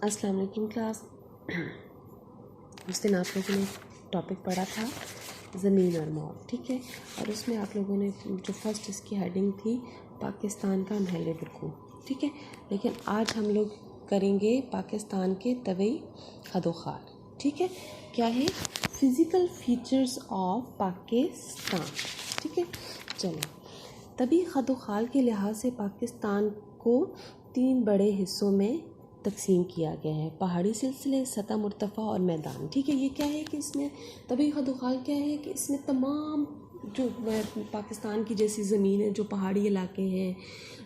السلام علیکم کلاس. اس دن آپ لوگوں نے ٹاپک پڑھا تھا زمین اور موت, ٹھیک ہے, اور اس میں آپ لوگوں نے جو فرسٹ اس کی ہیڈنگ تھی پاکستان کا محل وقوع, ٹھیک ہے. لیکن آج ہم لوگ کریں گے پاکستان کے طبعی خدوخال, ٹھیک ہے. کیا ہے؟ فزیکل فیچرز آف پاکستان, ٹھیک ہے. چلیں, طبعی خدوخال کے لحاظ سے پاکستان کو 3 بڑے حصوں میں تقسیم کیا گیا ہے: پہاڑی سلسلے, سطح مرتفع اور میدان, ٹھیک ہے. یہ کیا ہے کہ اس میں طبعی خدوخال کیا ہے کہ اس میں تمام جو پاکستان کی جیسی زمین ہے, جو پہاڑی علاقے ہیں,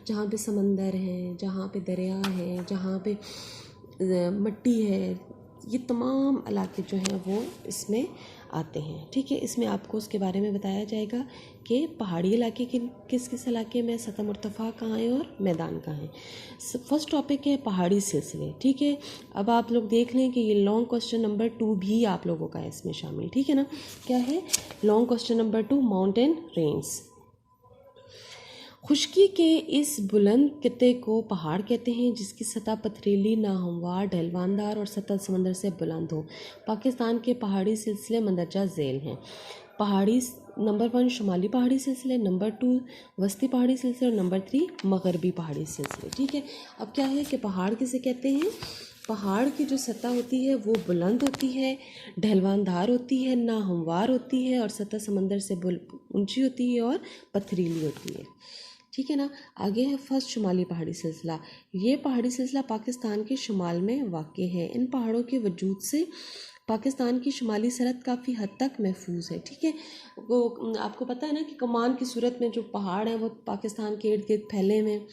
جہاں پہ سمندر ہے, جہاں پہ دریا ہے, جہاں پہ مٹی ہے, یہ تمام علاقے جو ہیں وہ اس میں آتے ہیں, ٹھیک ہے. اس میں آپ کو اس کے بارے میں بتایا جائے گا کہ پہاڑی علاقے کس کس علاقے میں, سطح مرتفع کہاں ہیں اور میدان کہاں ہیں. فرسٹ ٹاپک ہے پہاڑی سلسلے, ٹھیک ہے. اب آپ لوگ دیکھ لیں کہ یہ لانگ کوسچن نمبر 2 بھی آپ لوگوں کا ہے اس میں شامل, ٹھیک ہے نا. کیا ہے long question number 2؟ Mountain ranges. خشکی کے اس بلند خطے کو پہاڑ کہتے ہیں جس کی سطح پتھریلی, ناہموار, ڈھلواندار اور سطح سمندر سے بلند ہو. پاکستان کے پہاڑی سلسلے مندرجہ ذیل ہیں. پہاڑی نمبر 1 شمالی پہاڑی سلسلے, نمبر 2 وسطی پہاڑی سلسلے اور نمبر 3 مغربی پہاڑی سلسلے, ٹھیک ہے. اب کیا ہے کہ پہاڑ کسے کہتے ہیں؟ پہاڑ کی جو سطح ہوتی ہے وہ بلند ہوتی ہے, ڈھلواندار ہوتی ہے, ناہموار ہوتی ہے اور سطح سمندر سے اونچی ہوتی ہے اور پتھریلی ہوتی ہے, ٹھیک ہے نا. آگے ہے فرسٹ شمالی پہاڑی سلسلہ. یہ پہاڑی سلسلہ پاکستان کے شمال میں واقع ہے. ان پہاڑوں کے وجود سے پاکستان کی شمالی سرحد کافی حد تک محفوظ ہے, ٹھیک ہے. وہ آپ کو پتہ ہے نا کہ کمان کی صورت میں جو پہاڑ ہیں وہ پاکستان کے ارد گرد پھیلے ہوئے ہیں,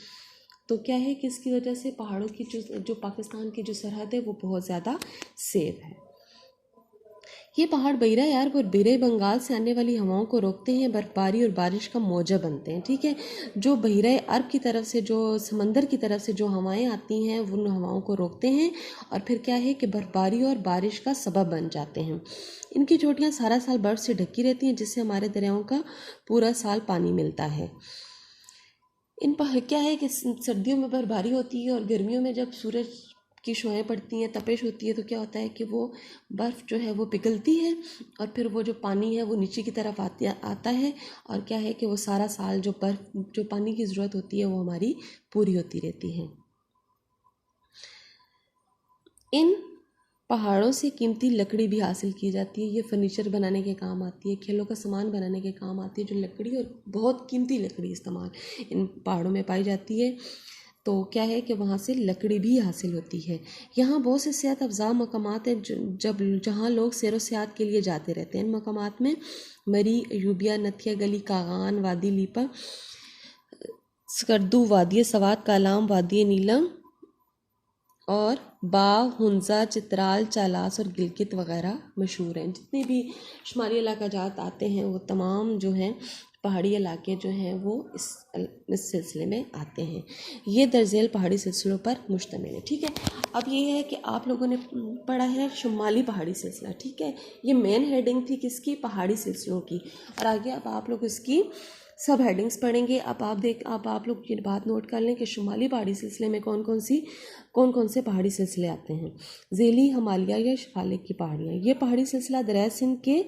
تو کیا ہے کہ اس کی وجہ سے پہاڑوں کی جو پاکستان کی جو سرحد ہے وہ بہت زیادہ سیف ہے. یہ پہاڑ بحیرہ عرب اور بحیرہ بنگال سے آنے والی ہواؤں کو روکتے ہیں, برفباری اور بارش کا موجہ بنتے ہیں, ٹھیک ہے. جو بحیرہ عرب کی طرف سے, جو سمندر کی طرف سے جو ہوائیں آتی ہیں وہ ان ہواؤں کو روکتے ہیں اور پھر کیا ہے کہ برفباری اور بارش کا سبب بن جاتے ہیں. ان کی چوٹیاں سارا سال برف سے ڈھکی رہتی ہیں جس سے ہمارے دریاؤں کا پورا سال پانی ملتا ہے. ان پر کیا ہے کہ سردیوں میں برفباری ہوتی ہے اور گرمیوں میں جب سورج کی شعاعیں پڑتی ہیں, تپش ہوتی ہے, تو کیا ہوتا ہے کہ وہ برف جو ہے وہ پگھلتی ہے اور پھر وہ جو پانی ہے وہ نیچے کی طرف آتا ہے اور کیا ہے کہ وہ سارا سال جو پانی کی ضرورت ہوتی ہے وہ ہماری پوری ہوتی رہتی ہے. ان پہاڑوں سے قیمتی لکڑی بھی حاصل کی جاتی ہے. یہ فرنیچر بنانے کے کام آتی ہے, کھیلوں کا سامان بنانے کے کام آتی ہے. جو لکڑی اور بہت قیمتی لکڑی استعمال ان پہاڑوں میں پائی جاتی ہے, تو کیا ہے کہ وہاں سے لکڑی بھی حاصل ہوتی ہے. یہاں بہت سے صحت افزا مقامات ہیں جہاں لوگ سیر و سیاحت کے لیے جاتے رہتے ہیں. ان مقامات میں مری, ایوبیا, نتھیا گلی, کاغان, وادی لیپا, سکردو, وادی سوات, کالام, وادی نیلم اور باغ, ہنزا, چترال, چالاس اور گلگت وغیرہ مشہور ہیں. جتنے بھی شمالی علاقہ جات آتے ہیں وہ تمام جو ہیں پہاڑی علاقے جو ہیں وہ اس سلسلے میں آتے ہیں. یہ درذیل پہاڑی سلسلوں پر مشتمل ہے, ٹھیک ہے. اب یہ ہے کہ آپ لوگوں نے پڑھا ہے شمالی پہاڑی سلسلہ, ٹھیک ہے. یہ مین ہیڈنگ تھی کس کی؟ پہاڑی سلسلوں کی. اور آگے اب آپ لوگ اس کی سب ہیڈنگز پڑھیں گے. اب آپ لوگ یہ بات نوٹ کر لیں کہ شمالی پہاڑی سلسلے میں کون سے پہاڑی سلسلے آتے ہیں. ذیلی, ہمالیہ یا شفالک کی پہاڑیاں. یہ پہاڑی سلسلہ دریائے سندھ کے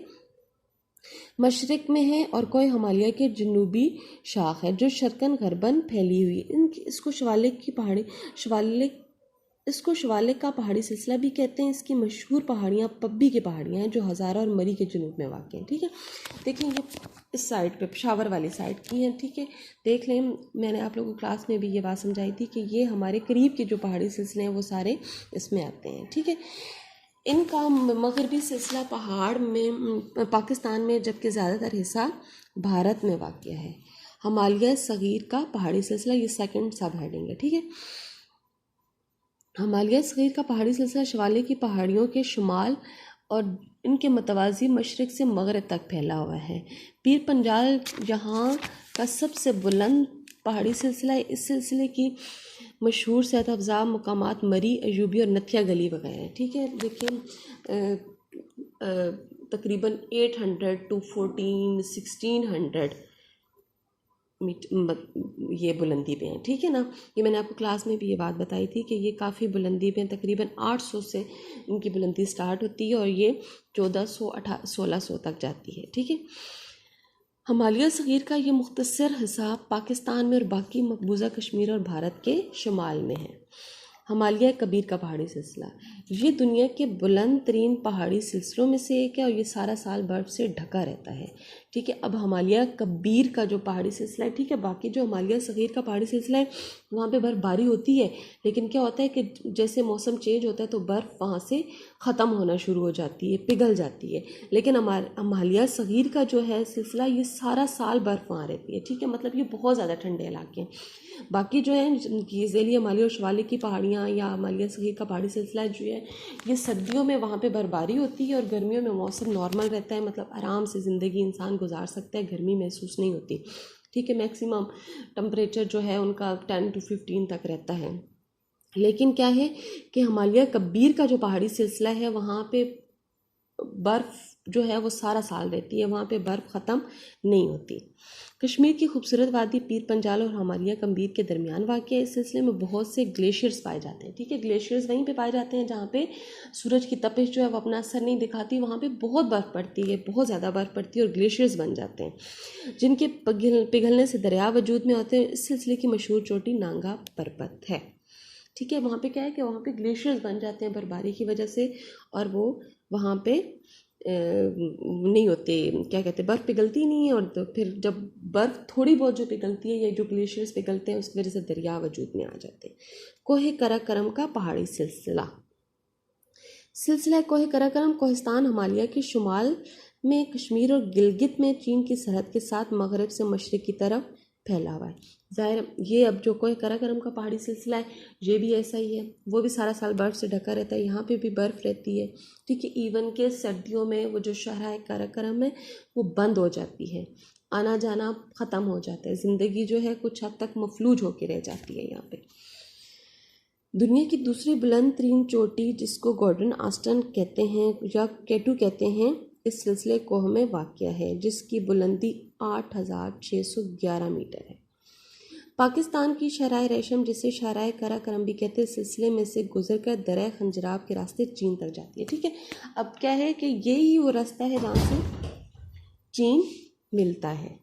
مشرق میں ہے اور کوہ ہمالیہ کے جنوبی شاخ ہے جو شرقاً غرباً پھیلی ہوئی. اس کو شوالک کا پہاڑی سلسلہ بھی کہتے ہیں. اس کی مشہور پہاڑیاں پبی کی پہاڑیاں ہیں جو ہزارہ اور مری کے جنوب میں واقع ہیں, ٹھیک ہے. دیکھیں یہ اس سائڈ پہ پشاور والی سائڈ کی ہیں, ٹھیک ہے. دیکھ لیں, میں نے آپ لوگوں کو کلاس میں بھی یہ بات سمجھائی تھی کہ یہ ہمارے قریب کے جو پہاڑی سلسلے ہیں وہ سارے اس میں آتے ہیں, ٹھیک ہے. ان کا مغربی سلسلہ پہاڑ میں پاکستان میں جبکہ زیادہ تر حصہ بھارت میں واقع ہے. ہمالیہ صغیر کا پہاڑی سلسلہ, یہ سیکنڈ سب ہیڈنگ ہے, ٹھیک ہے. ہمالیہ صغیر کا پہاڑی سلسلہ شمالی کی پہاڑیوں کے شمال اور ان کے متوازی مشرق سے مغرب تک پھیلا ہوا ہے. پیر پنجال یہاں کا سب سے بلند پہاڑی سلسلہ ہے. اس سلسلے کی مشہور صحت افزا مقامات مری, ایوبی اور نتھیا گلی وغیرہ ہیں, ٹھیک ہے. دیکھیں تقریباً 800 to 1600 یہ بلندی پہ ہیں، ٹھیک ہے نا. یہ میں نے آپ کو کلاس میں بھی یہ بات بتائی تھی کہ یہ کافی بلندی پہ ہیں، تقریباً 800 سے ان کی بلندی سٹارٹ ہوتی ہے اور یہ 1400 1600 تک جاتی ہے، ٹھیک ہے. ہمالیہ صغیر کا یہ مختصر حصہ پاکستان میں اور باقی مقبوضہ کشمیر اور بھارت کے شمال میں ہے. ہمالیہ کبیر کا پہاڑی سلسلہ یہ دنیا کے بلند ترین پہاڑی سلسلوں میں سے ایک ہے اور یہ سارا سال برف سے ڈھکا رہتا ہے، ٹھیک ہے. اب ہمالیہ کبیر کا جو پہاڑی سلسلہ ہے، ٹھیک ہے، باقی جو ہمالیہ صغیر کا پہاڑی سلسلہ ہے وہاں پہ برف باری ہوتی ہے، لیکن کیا ہوتا ہے کہ جیسے موسم چینج ہوتا ہے تو برف وہاں سے ختم ہونا شروع ہو جاتی ہے، پگھل جاتی ہے. لیکن ہمالیہ صغیر کا جو ہے سلسلہ یہ سارا سال برف وہاں رہتی ہے، ٹھیک ہے. مطلب یہ بہت زیادہ ٹھنڈے علاقے ہیں. باقی جو ہے یہ ذیلی ہمالیہ اور شمالی کی پہاڑیاں یا ہمالیہ صغیر کا پہاڑی سلسلہ جو ہے یہ سردیوں میں وہاں پہ برفباری ہوتی ہے اور گرمیوں میں موسم نارمل رہتا ہے، مطلب آرام سے زندگی انسان گزار سکتا ہے، گرمی محسوس نہیں ہوتی، ٹھیک ہے. میکسیمم ٹمپریچر جو ہے ان کا 10 to 15 تک رہتا ہے. لیکن کیا ہے کہ ہمالیہ کبیر کا جو پہاڑی سلسلہ ہے وہاں پہ برف جو ہے وہ سارا سال رہتی ہے، وہاں پہ برف ختم نہیں ہوتی. کشمیر کی خوبصورت وادی پیر پنجال اور ہمالیہ کبیر کے درمیان واقع ہے. اس سلسلے میں بہت سے گلیشیئرز پائے جاتے ہیں، ٹھیک ہے. گلیشیئرز وہیں پہ پائے جاتے ہیں جہاں پہ سورج کی تپش جو ہے وہ اپنا اثر نہیں دکھاتی، وہاں پہ بہت برف پڑتی ہے، بہت زیادہ برف پڑتی ہے اور گلیشیئرز بن جاتے ہیں جن کے پگھلنے سے دریا وجود میں ہوتے ہیں. اس سلسلے کی مشہور چوٹی نانگا پربت ہے، ٹھیک ہے. وہاں پہ کیا ہے کہ وہاں پہ گلیشیئرز بن جاتے ہیں برفباری کی وجہ سے اور وہ وہاں پہ نہیں ہوتے، کیا کہتے ہیں، برف پگھلتی نہیں ہے. اور تو پھر جب برف تھوڑی بہت جو پگھلتی ہے یا جو گلیشیئرز پگھلتے ہیں اس کی وجہ سے دریا وجود میں آ جاتے ہیں. کوہ قراقرم کا پہاڑی سلسلہ کوہ قراقرم کوہستان ہمالیہ کے شمال میں کشمیر اور گلگت میں چین کی سرحد کے ساتھ مغرب سے مشرق کی طرف پھیلا ہوا ہے. ظاہر یہ اب جو کوہ قراقرم کا پہاڑی سلسلہ ہے یہ بھی ایسا ہی ہے، وہ بھی سارا سال برف سے ڈھکا رہتا ہے، یہاں پہ بھی برف رہتی ہے، ٹھیک ہے. ایون کہ سردیوں میں وہ جو شاہراہ قراقرم ہے وہ بند ہو جاتی ہے، آنا جانا ختم ہو جاتا ہے، زندگی جو ہے کچھ حد تک مفلوج ہو کے رہ جاتی ہے یہاں پہ. دنیا کی دوسری بلند ترین چوٹی جس کو گورڈن آسٹن کہتے ہیں یا کیٹو کہتے ہیں اس سلسلے کوہ میں واقع ہے جس کی بلندی 8611 میٹر ہے. پاکستان کی شاہراہ ریشم جسے شاہراہ قراقرم بھی کہتے ہیں اس سلسلے میں سے گزر کر درہ خنجراب کے راستے چین تک جاتی ہے، ٹھیک ہے. اب کیا ہے کہ یہی وہ راستہ ہے جہاں سے چین ملتا ہے.